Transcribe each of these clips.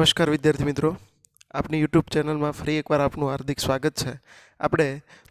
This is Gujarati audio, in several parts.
નમસ્કાર વિદ્યાર્થી મિત્રો, આપની યુટ્યુબ ચેનલમાં ફરી એકવાર આપનું હાર્દિક સ્વાગત છે. આપણે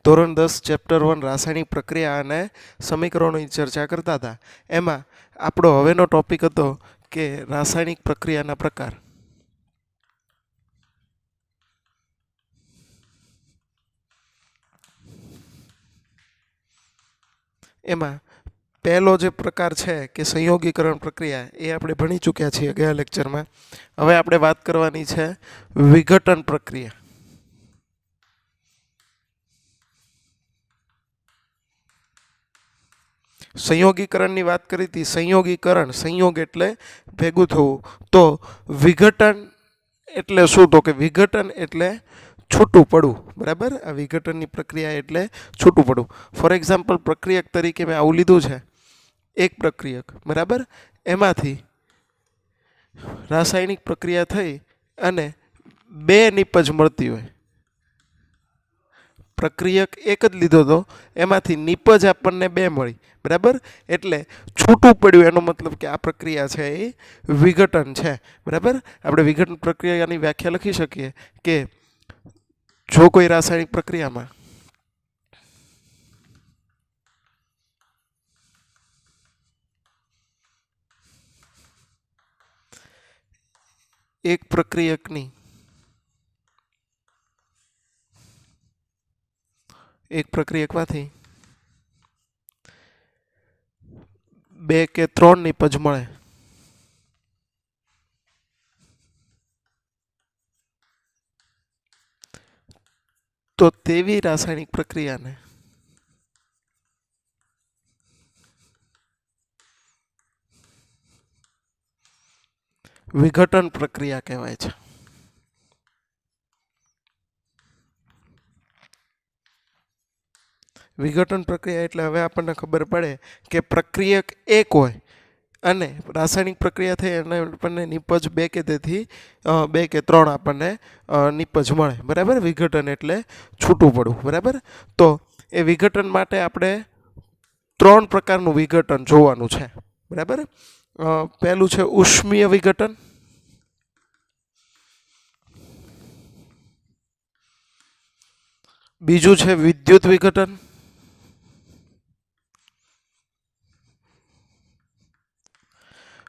ધોરણ 10 ચેપ્ટર 1 રાસાયણિક પ્રક્રિયા અને સમીકરણોની ચર્ચા કરતા હતા. એમાં આપણો હવેનો ટોપિક હતો કે રાસાયણિક પ્રક્રિયાના પ્રકાર. એમાં પહેલો જે પ્રકાર છે કે સંયોગીકરણ પ્રક્રિયા એ આપણે ભણી ચૂક્યા છીએ ગયા લેક્ચરમાં. હવે આપણે વાત કરવાની છે વિઘટન પ્રક્રિયા. સંયોગીકરણની વાત કરી હતી. સંયોગીકરણ, સંયોગ એટલે ભેગું થવું, તો વિઘટન એટલે શું? તો કે વિઘટન એટલે છૂટું પડવું. બરાબર, આ વિઘટનની પ્રક્રિયા એટલે છૂટું પડવું. ફોર એક્ઝામ્પલ, પ્રક્રિયક તરીકે મેં આવું લીધું છે, એક પ્રક્રિયક, બરાબર, એમાંથી રાસાયણિક પ્રક્રિયા થઈ અને બે નિપજ મળતી હોય. પ્રક્રિયક એક જ લીધો હતો, એમાંથી નિપજ આપણને બે મળી, બરાબર, એટલે છૂટું પડ્યું. એનો મતલબ કે આ પ્રક્રિયા છે એ વિઘટન છે. બરાબર, આપણે વિઘટન પ્રક્રિયાની વ્યાખ્યા લખી શકીએ કે જો કોઈ રાસાયણિક પ્રક્રિયામાં એક પ્રક્રિયકની એક પ્રક્રિયકમાંથી બે કે ત્રણ નિપજ મળે તો તેવી રાસાયણિક પ્રક્રિયાને વિઘટન પ્રક્રિયા કહેવાય છે. વિઘટન પ્રક્રિયા એટલે હવે આપણને ખબર પડે કે પ્રક્રિયક એક હોય અને રાસાયણિક પ્રક્રિયા થઈ અને આપણને નિપજ બે કે તેથી બે કે ત્રણ આપણને નિપજ મળે. બરાબર, વિઘટન એટલે છૂટું પડવું. બરાબર, તો એ વિઘટન માટે આપણે ત્રણ પ્રકારનું વિઘટન જોવાનું છે. બરાબર, પહેલું છે ઉષ્મીય વિઘટન, બીજું છે વિદ્યુત વિઘટન,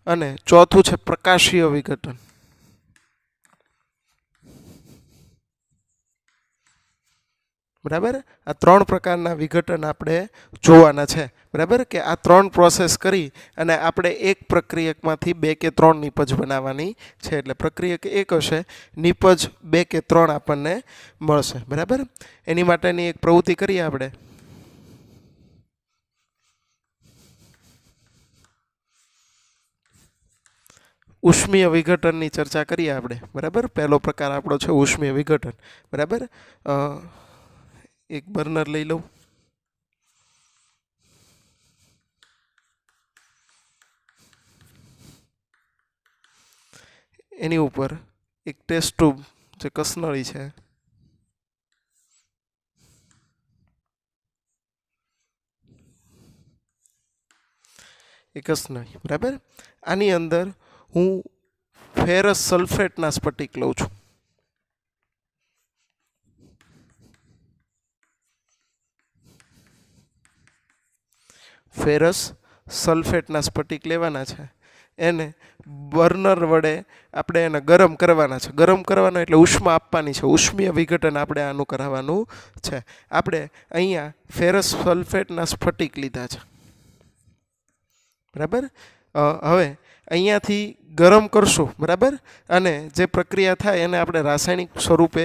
અને ચોથું છે પ્રકાશીય વિઘટન. બરાબર, આ ત્રણ પ્રકારના વિઘટન આપણે જોવાના છે. બરાબર, કે આ ત્રણ પ્રોસેસ કરી અને આપણે એક પ્રક્રિયકમાંથી બે કે ત્રણ નિપજ બનાવવાની છે. એટલે પ્રક્રિયક એક હશે, નિપજ બે કે ત્રણ આપણને મળશે. બરાબર, એની માટેની એક પ્રવૃત્તિ કરીએ આપણે. ઉષ્મીય વિઘટનની ચર્ચા કરીએ આપણે. બરાબર, પહેલો પ્રકાર આપણો છે ઉષ્મીય વિઘટન. બરાબર, એક બર્નર લઈ લઉં. એની ઉપર એક ટેસ્ટ ટ્યુબ, જે કસનળી છે, એ કસનળી. બરાબર, આની અંદર હું ફેરસ સલ્ફેટના સ્ફટિક લઉં છું. ફેરસ સલ્ફેટના સ્ફટિક લેવાના છે. એને બર્નર વડે આપણે એને ગરમ કરવાના છે. ગરમ કરવાનો એટલે ઉષ્મા આપવાની છે. ઉષ્મીય વિઘટન આપણે આનું કરાવવાનું છે. આપણે અહીંયા ફેરસ સલ્ફેટના સ્ફટિક લીધા છે. બરાબર, હવે અહીંયાથી ગરમ કરશું. બરાબર, અને જે પ્રક્રિયા થાય એને આપણે રાસાયણિક સ્વરૂપે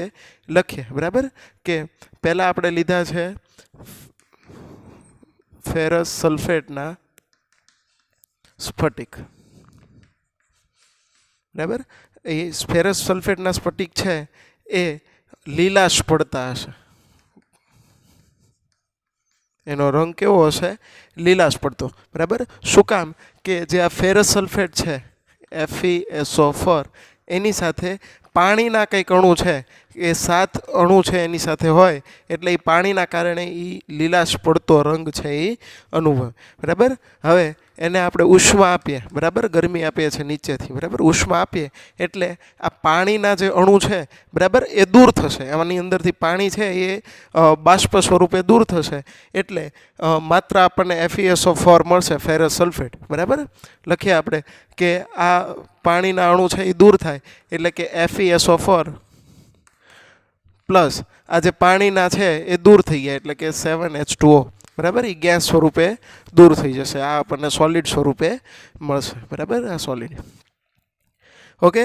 લખીએ. બરાબર, કે પહેલાં આપણે લીધા છે ફેરસ સલ્ફેટના સ્ફટિક. બરાબર, એ ફેરસ સલ્ફેટના સ્ફટિક છે એ લીલાશ પડતા હશે. એનો રંગ કેવો હશે? લીલાશ પડતો. બરાબર, શું કામ? કે જે આ ફેરસ સલ્ફેટ છે, FeSO4, એની સાથે પાણીના કંઈક અણુ છે એ 7 અણુ છે એની સાથે હોય એટલે એ પાણીના કારણે એ લીલાશ પડતો રંગ છે એ અનુભવે, બરાબર. હવે એને આપણે ઉષ્મા આપીએ, બરાબર, ગરમી આપીએ છીએ નીચેથી, બરાબર, ઉષ્મા આપીએ એટલે આ પાણીના જે અણુ છે, બરાબર, એ દૂર થશે. આની અંદરથી પાણી છે એ બાષ્પ સ્વરૂપે દૂર થશે એટલે માત્ર આપણને FeSO4 મળશે, ફેરસ સલ્ફેટ, બરાબર. લખીએ આપણે કે આ પાણીના અણુ છે એ દૂર થાય એટલે કે FeSO4 પ્લસ આ જે પાણીના છે એ દૂર થઈ ગયા એટલે કે 7H2O, બરાબર, એ ગેસ સ્વરૂપે દૂર થઈ જશે. આ આપણને સોલિડ સ્વરૂપે મળશે, બરાબર, આ solid. Okay,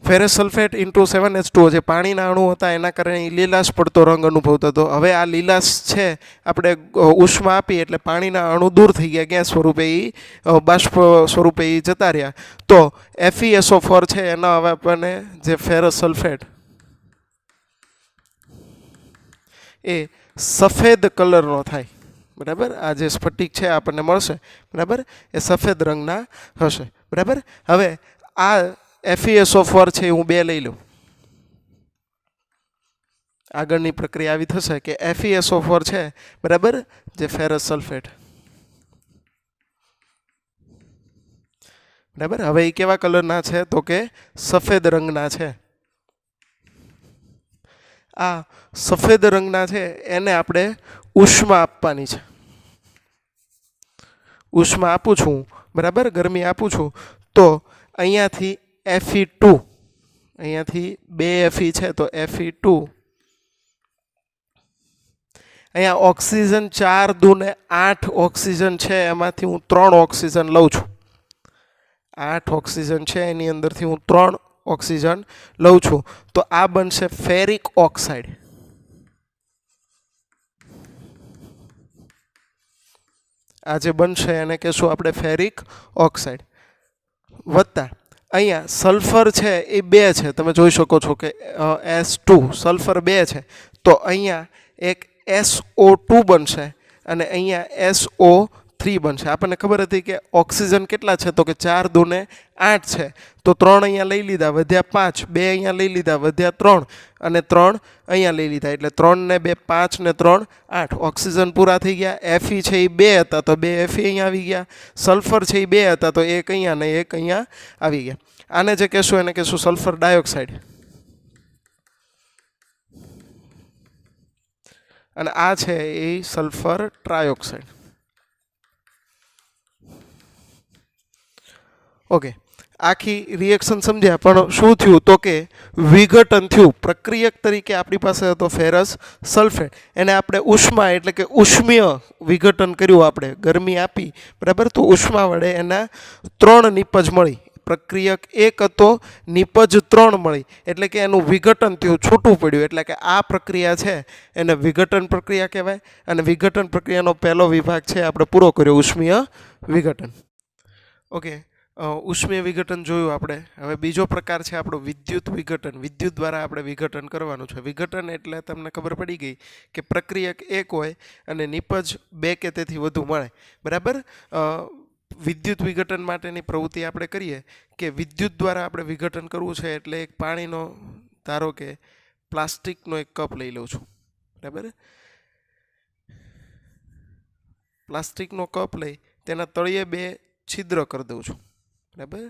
ferrous sulphate into 7H2O જે પાણીના અણુ હતા એના કારણે લીલાશ પડતો રંગ અનુભવતો હતો. હવે આ લીલાશ છે આપણે ઉષ્મા આપી એટલે પાણીના અણુ દૂર થઈ ગયા, ગેસ સ્વરૂપે એ બાષ્પ સ્વરૂપે એ જતા રહ્યા. તો FeSO4 છે એના હવે આપણને જે ફેરસ સલ્ફેટ એ સફેદ કલરનો થાય, બરાબર. આ જે સ્ફટિક છે આપણને મળશે, બરાબર, એ સફેદ રંગના હશે, બરાબર. હવે આ FeSO4 છે હું 2 લઈ લઉં. આગળની પ્રક્રિયા આવી થશે કે FeSO4 છે, બરાબર, જે ફેરસ સલ્ફેટ, બરાબર. હવે એ કેવા કલરના છે તો કે સફેદ રંગના છે. આ સફેદ રંગના છે એને આપણે ઉષ્મા આપવાની છે. ઉષ્મા આપું છું, બરાબર, ગરમી આપું છું તો અહીંયાથી Fe2, અહીંયાથી 2 Fe છે તો Fe2, અહીંયા ઓક્સિજન 4 દૂને 8 ઓક્સિજન છે એમાંથી હું 3 ઓક્સિજન લઉં છું. 8 ઓક્સિજન છે એની અંદરથી હું 3 ઓક્સિજન લઉં છું તો આ બનશે ફેરિક ઓક્સાઇડ. આ જે બનશે એને કહેશું આપણે ફેરિક ઓક્સાઇડ. વત્તા અહીંયા સલ્ફર છે એ 2 છે, તમે જોઈ શકો છો કે S2 સલ્ફર 2 છે તો અહીંયા એક SO2 બનશે અને અહીંયા SO3 બનશે. આપણને ખબર હતી કે ઓક્સિજન કેટલા છે તો કે 4 દૂને 8 છે તો 3 અહીંયા લઈ લીધા, વધ્યા 5, 2 અહીંયા લઈ લીધા, વધ્યા 3 અને 3 અહીંયા લઈ લીધા એટલે 3 ને 2 5 ને 3 8 ઓક્સિજન પૂરા થઈ ગયા. Fe છે એ 2 હતા તો 2 Fe અહીંયા આવી ગયા. સલ્ફર છે એ 2 હતા તો 1 અહીંયા ને 1 અહીંયા આવી ગયા. આને જે કહેશું એને કહેશું સલ્ફર ડાયોક્સાઇડ. અને આ છે એ સલ્ફર ટ્રાયોક્સાઇડ. ઓકે, આખી રિએક્શન સમજ્યા પણ શું થયું તો કે વિઘટન થયું. પ્રક્રિયક તરીકે આપણી પાસે હતો ફેરસ સલ્ફેટ, એને આપણે ઉષ્મા એટલે કે ઉષ્મીય વિઘટન કર્યું, આપણે ગરમી આપી, બરાબર, તો ઉષ્મા વડે એના 3 નિપજ મળી. પ્રક્રિયક 1 હતો, નિપજ 3 મળી એટલે કે એનું વિઘટન થયું, છૂટું પડ્યું એટલે કે આ પ્રક્રિયા છે એને વિઘટન પ્રક્રિયા કહેવાય. અને વિઘટન પ્રક્રિયાનો પહેલો વિભાગ છે આપણે પૂરો કર્યો, ઉષ્મીય વિઘટન. ઓકે, ઉષ્મીય વિઘટન જોયું આપણે. હવે બીજો પ્રકાર છે આપણો વિદ્યુત વિઘટન. વિદ્યુત દ્વારા આપણે વિઘટન કરવાનું છે. વિઘટન એટલે તમને ખબર પડી ગઈ કે પ્રક્રિયક 1 હોય અને નિપજ 2 કે તેથી વધુ મળે, બરાબર. વિદ્યુત વિઘટન માટેની પ્રવૃત્તિ આપણે કરીએ કે વિદ્યુત દ્વારા આપણે વિઘટન કરવું છે એટલે એક પાણીનો, ધારો કે પ્લાસ્ટિકનો એક કપ લઈ લઉં છું, બરાબર. પ્લાસ્ટિકનો કપ લઈ તેના તળિયે 2 છિદ્ર કરી દઉં છું, બરાબર.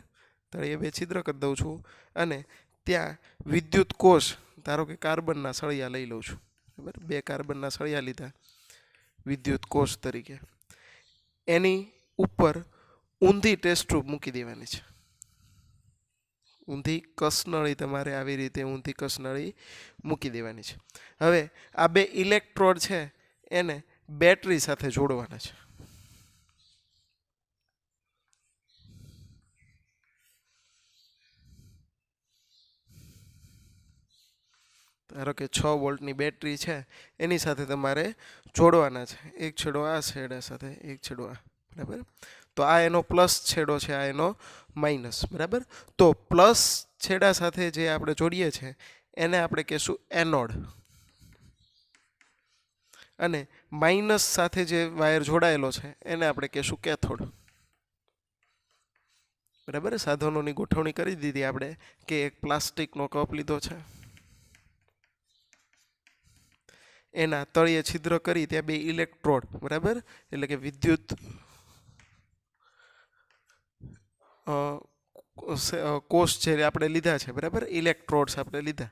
તળિયે 2 છિદ્ર કરી દઉં છું અને ત્યાં વિદ્યુત કોષ, ધારો કે કાર્બનના સળિયા લઈ લઉં છું, બરાબર. 2 કાર્બનના સળિયા લીધા વિદ્યુત કોષ તરીકે. એની ઉપર ઊંધી ટેસ્ટ ટ્યુબ મૂકી દેવાની છે. ઊંધી કસનળી તમારે આવી રીતે ઊંધી કસનળી મૂકી દેવાની છે. હવે આ 2 ઇલેક્ટ્રોડ છે એને બેટરી સાથે જોડવાના છે. ધારો કે 6 વોલ્ટની બેટરી છે એની સાથે તમારે જોડવાના છે. એક છેડો આ છેડા સાથે, એક છેડો આ, બરાબર. તો આ એનો પ્લસ છેડો છે, આ એનો માઇનસ, બરાબર. તો પ્લસ છેડા સાથે જે આપણે જોડીએ છીએ એને આપણે કહેશું એનોડ અને માઇનસ સાથે જે વાયર જોડાયેલો છે એને આપણે કહેશું કેથોડ, બરાબર. સાધનોની ગોઠવણી કરી દીધી આપણે કે એક પ્લાસ્ટિકનો કપ લીધો છે, એના તળિયે છિદ્ર કરી ત્યાં બે ઇલેક્ટ્રોડ, બરાબર, એટલે કે વિદ્યુત કોષ જે આપણે લીધા છે, બરાબર, ઇલેક્ટ્રોડ્સ આપણે લીધા,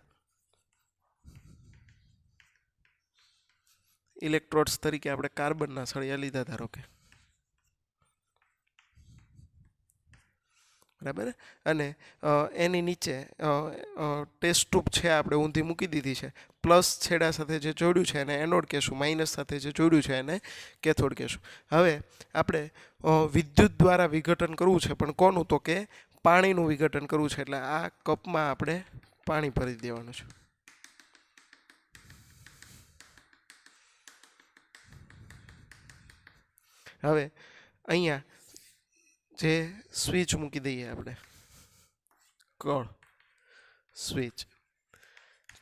ઇલેક્ટ્રોડ્સ તરીકે આપણે કાર્બનના સળિયા લીધા ધારો કે, બરાબર, અને એની નીચે ટેસ્ટ ટ્યુબ છે આપણે ઊંધી મૂકી દીધી છે. પ્લસ છેડા સાથે જે જોડ્યું છે એને એનોડ કહેશું, માઇનસ સાથે જે જોડ્યું છે એને કેથોડ કહેશું. હવે આપણે વિદ્યુત દ્વારા વિઘટન કરવું છે, પણ કોનું? તો કે પાણીનું વિઘટન કરવું છે. એટલે આ કપમાં આપણે પાણી ભરી દેવાનું છે. હવે અહીંયા જે સ્વિચ મૂકી દઈએ આપણે, કળ સ્વિચ,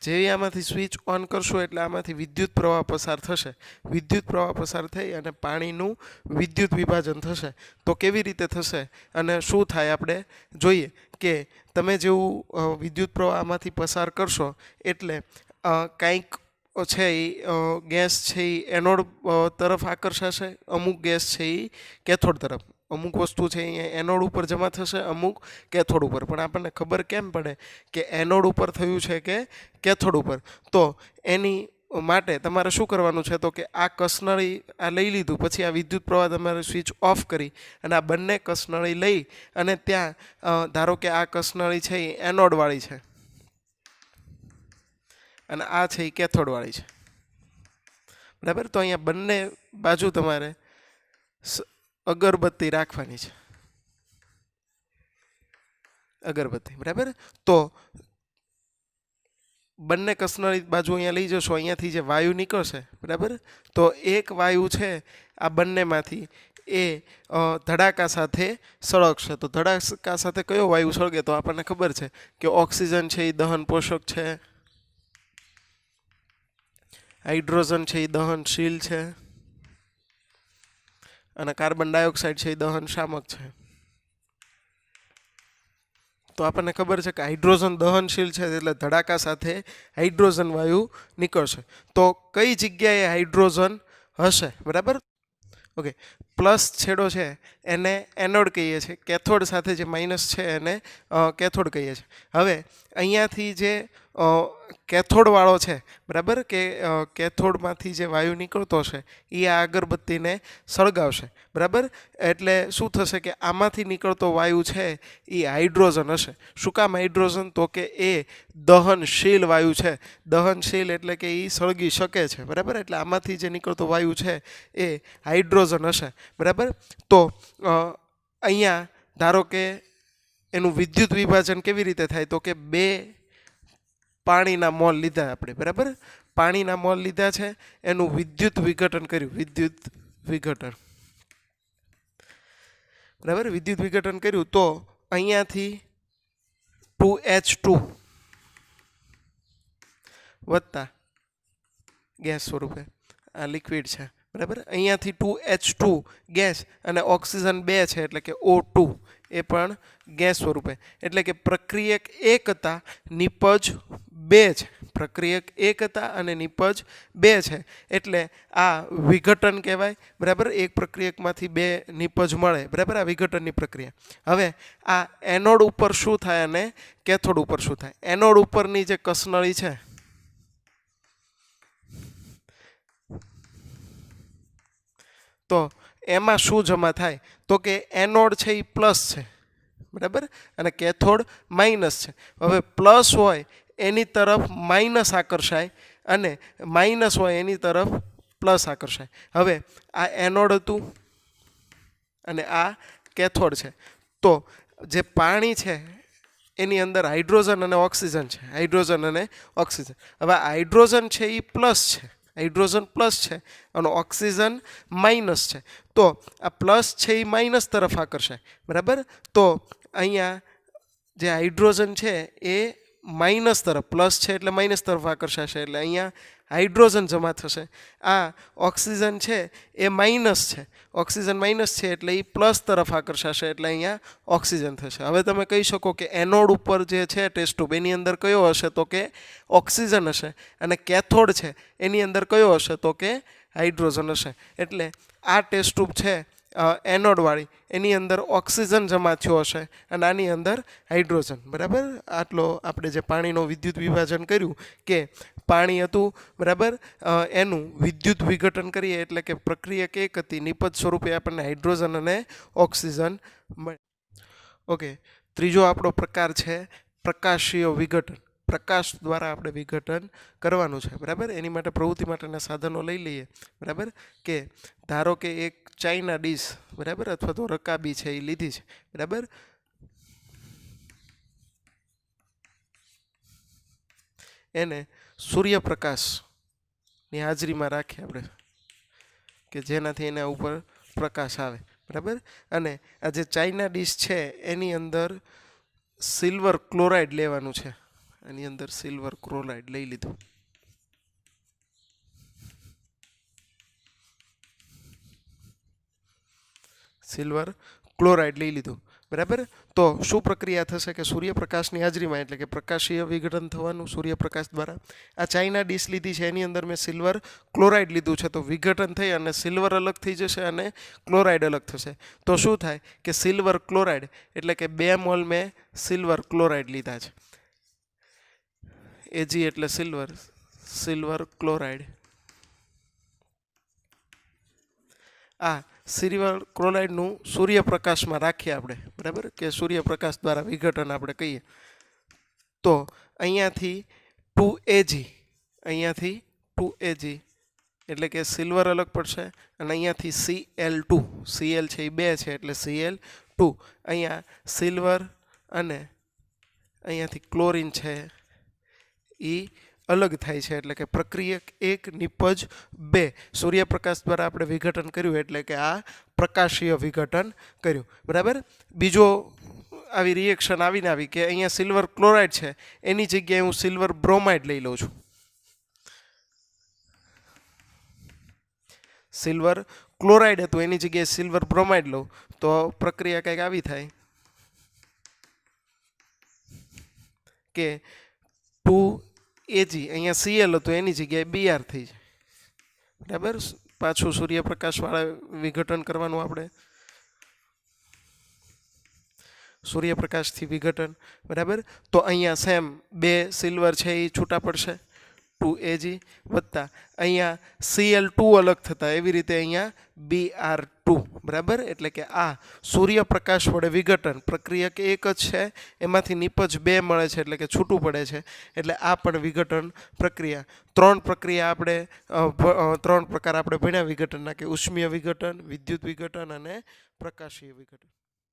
જેવી આમાંથી સ્વિચ ઓન કરશું એટલે આમાંથી વિદ્યુત પ્રવાહ પસાર થશે. વિદ્યુત પ્રવાહ પસાર થઈ અને પાણીનું વિદ્યુત વિભાજન થશે. તો કેવી રીતે થશે અને શું થાય આપણે જોઈએ કે તમે જેવું વિદ્યુત પ્રવાહ આમાંથી પસાર કરશો એટલે કંઈક છે એ ગેસ છે એ એનોડ તરફ આકર્ષાશે, અમુક ગેસ છે એ કેથોડ તરફ, અમુક વસ્તુ છે અહીંયા એનોડ ઉપર જમા થશે, અમુક કેથોડ ઉપર. પણ આપણને ખબર કેમ પડે કે એનોડ ઉપર થયું છે કે કેથોડ ઉપર? તો એની માટે તમારે શું કરવાનું છે? તો કે આ કસનળી આ લઈ લીધું, પછી આ વિદ્યુત પ્રવાહ તમારે સ્વિચ ઓફ કરી અને આ બંને કસનળી લઈ અને ત્યાં ધારો કે આ કસનળી છે એ એનોડવાળી છે અને આ છે એ કેથોડવાળી છે, બરાબર. તો અહીંયા બંને બાજુ તમારે અગરબત્તી રાખવાની છે, અગરબત્તી, બરાબર. તો બંને કસનળી બાજુ અહીંયા લઈ જશો, અહીંયાથી જે વાયુ નીકળશે, બરાબર, તો એક વાયુ છે આ બંનેમાંથી એ ધડાકા સાથે સળગશે. તો ધડાકા સાથે કયો વાયુ સળગે? તો આપણને ખબર છે કે ઓક્સિજન છે એ દહન પોષક છે, હાઇડ્રોજન છે એ દહનશીલ છે અને કાર્બન ડાયોક્સાઇડ છે એ દહન શામક છે. તો આપણને ખબર છે કે હાઇડ્રોજન દહનશીલ છે એટલે ધડાકા સાથે હાઇડ્રોજન વાયુ નીકળશે. તો કઈ જગ્યાએ હાઇડ્રોજન હશે? બરાબર, ઓકે. પ્લસ છેડો છે એને એનોડ કહીએ છીએ, કેથોડ સાથે જે માઇનસ છે એને કેથોડ કહીએ છીએ. હવે અહીંયાથી જે કેથોડવાળો છે, બરાબર, કે કેથોડમાંથી જે વાયુ નીકળતો છે એ આ અગરબત્તીને સળગાવશે, બરાબર. એટલે શું થશે કે આમાંથી નીકળતો વાયુ છે એ હાઇડ્રોજન હશે. શું કામ હાઇડ્રોજન? તો કે એ દહનશીલ વાયુ છે. દહનશીલ એટલે કે એ સળગી શકે છે, બરાબર. એટલે આમાંથી જે નીકળતો વાયુ છે એ હાઇડ્રોજન હશે, બરાબર. તો અહીંયા ધારો કે એનું વિદ્યુત વિભાજન કેવી રીતે થાય? તો કે બે પાણીના મોલ લીધા આપણે, બરાબર. પાણીના મોલ લીધા છે, એનું વિદ્યુત વિઘટન કર્યું, વિદ્યુત વિઘટન, બરાબર. વિદ્યુત વિઘટન કર્યું તો અહીંયાથી 2H2 વત્તા ગેસ સ્વરૂપે આ લિક્વિડ છે, બરાબર. અહીંયાથી 2H2 ગેસ અને ઓક્સિજન 2 છે એટલે કે O2 એ પણ ગેસ સ્વરૂપે. એટલે કે પ્રક્રિયક 1 હતા, નિપજ 2 છે. પ્રક્રિયક 1 હતા અને નિપજ 2 છે. એટલે આ વિઘટન કહેવાય, બરાબર. એક પ્રક્રિયકમાંથી 2 નિપજ મળે, બરાબર. આ વિઘટનની પ્રક્રિયા. હવે આ એનોડ ઉપર શું થાય અને કેથોડ ઉપર શું થાય? એનોડ ઉપરની જે કસનળી છે તો એમાં શું જમા થાય? તો કે એનોડ છે એ પ્લસ છે, બરાબર, અને કેથોડ માઇનસ છે. હવે પ્લસ હોય એની તરફ માઇનસ આકર્ષાય અને માઇનસ હોય એની તરફ પ્લસ આકર્ષાય. હવે આ એનોડ હતું અને આ કેથોડ છે. તો જે પાણી છે એની અંદર હાઇડ્રોજન અને ઓક્સિજન છે, હાઇડ્રોજન અને ઓક્સિજન. હવે હાઇડ્રોજન છે એ પ્લસ છે, હાઇડ્રોજન પ્લસ છે અને ઓક્સિજન માઇનસ છે. તો આ પ્લસ છે એ માઇનસ તરફ આકર્ષાય, બરાબર. તો અહીંયા જે હાઇડ્રોજન છે એ માઇનસ તરફ, પ્લસ છે એટલે માઇનસ તરફ આકર્ષાશે, એટલે અહીંયા હાઇડ્રોજન જમા થશે. આ ઓક્સિજન છે એ માઇનસ છે, ઓક્સિજન માઇનસ છે એટલે એ પ્લસ તરફ આકર્ષાશે, એટલે અહીંયા ઓક્સિજન થશે. હવે તમે કહી શકો કે એનોડ ઉપર જે છે ટેસ્ટ ટ્યુબ એની અંદર કયો હશે, તો કે ઓક્સિજન હશે, અને કેથોડ છે એની અંદર કયો હશે, તો કે હાઇડ્રોજન હશે. એટલે આ ટેસ્ટ ટ્યુબ છે એનોડવાળી, એની અંદર ઓક્સિજન જમા થયો હશે અને આની અંદર હાઇડ્રોજન. બરાબર, આટલો આપણે જે પાણીનો વિદ્યુત વિભાજન કર્યું કે પાણી હતું, બરાબર, એનું વિદ્યુત વિઘટન કરીએ એટલે કે પ્રક્રિયક એક હતી, નિપજ સ્વરૂપે આપણને હાઇડ્રોજન અને ઓક્સિજન મળે. ઓકે, ત્રીજો આપણો પ્રકાર છે પ્રકાશીય વિઘટન. પ્રકાશ દ્વારા આપણે વિઘટન કરવાનું છે. બરાબર, એની માટે પ્રવૃત્તિ માટેના સાધનો લઈ લઈએ. બરાબર, કે ધારો કે એક ચાઇના ડીશ, બરાબર, અથવા તો રકાબી છે એ લીધી છે. બરાબર, એને સૂર્યપ્રકાશની હાજરીમાં રાખીએ આપણે, કે જેનાથી એના ઉપર પ્રકાશ આવે. બરાબર, અને આ જે ચાઇના ડીશ છે એની અંદર સિલ્વર ક્લોરાઇડ લેવાનું છે. એની અંદર સિલ્વર ક્લોરાઇડ લઈ લીધું. સિલ્વર ક્લોરાઇડ લઈ લીધું. બરાબર, તો શું પ્રક્રિયા થશે કે સૂર્યપ્રકાશની હાજરીમાં, એટલે કે પ્રકાશીય વિઘટન થવાનું સૂર્યપ્રકાશ દ્વારા. આ ચાઇના ડીશ લીધી છે એની અંદર મેં સિલ્વર ક્લોરાઇડ લીધું છે, તો વિઘટન થઈ અને સિલ્વર અલગ થઈ જશે અને ક્લોરાઇડ અલગ થશે. તો શું થાય કે સિલ્વર ક્લોરાઇડ એટલે કે 2 મોલ મેં સિલ્વર ક્લોરાઇડ લીધા છે. એજી એટલે સિલ્વર, સિલ્વર ક્લોરાઇડ. આ સિલ્વર ક્લોરાઇડનું સૂર્યપ્રકાશમાં રાખીએ આપણે. બરાબર, કે સૂર્યપ્રકાશ દ્વારા વિઘટન આપણે કહીએ. તો અહીંયાથી 2Ag, અહીંયાથી 2Ag એટલે કે સિલ્વર અલગ પડશે, અને અહીંયાથી Cl2, Cl છે એ 2 છે એટલે Cl2. અહીંયા સિલ્વર અને અહીંયાથી ક્લોરીન છે એ અલગ થાય છે, એટલે કે પ્રક્રિયક 1 નિપજ 2. સૂર્યપ્રકાશ દ્વારા આપણે વિઘટન કર્યું એટલે કે આ પ્રકાશીય વિઘટન કર્યું. બરાબર, બીજો આવી રિએક્શન આવીને આવી કે અહીંયા સિલ્વર ક્લોરાઇડ છે એની જગ્યાએ હું સિલ્વર બ્રોમાઇડ લઈ લઉં છું. સિલ્વર ક્લોરાઇડ હતું એની જગ્યાએ સિલ્વર બ્રોમાઇડ લઉં તો પ્રક્રિયા કંઈક આવી થાય કે 2Ag અહીંયા Cl હતું એની જગ્યાએ Br થઈ જાય. બરાબર, પાછું સૂર્યપ્રકાશવાળા વિઘટન કરવાનું આપણે, સૂર્યપ્રકાશથી વિઘટન. બરાબર, તો અહીંયા સેમ 2 સિલ્વર છે એ છૂટા પડશે, 2Ag વત્તા અહીંયા Cl2 અલગ થતા, એવી રીતે અહીંયા Br2. બરાબર, એટલે કે આ સૂર્યપ્રકાશ વડે વિઘટન પ્રક્રિયક 1 જ છે, એમાંથી નિપજ 2 મળે છે એટલે કે છૂટું પડે છે, એટલે આ પણ વિઘટન પ્રક્રિયા. 3 પ્રક્રિયા આપણે 3 પ્રકાર આપણે ભણ્યા વિઘટનના, કે ઉષ્મીય વિઘટન, વિદ્યુત વિઘટન અને પ્રકાશીય વિઘટન.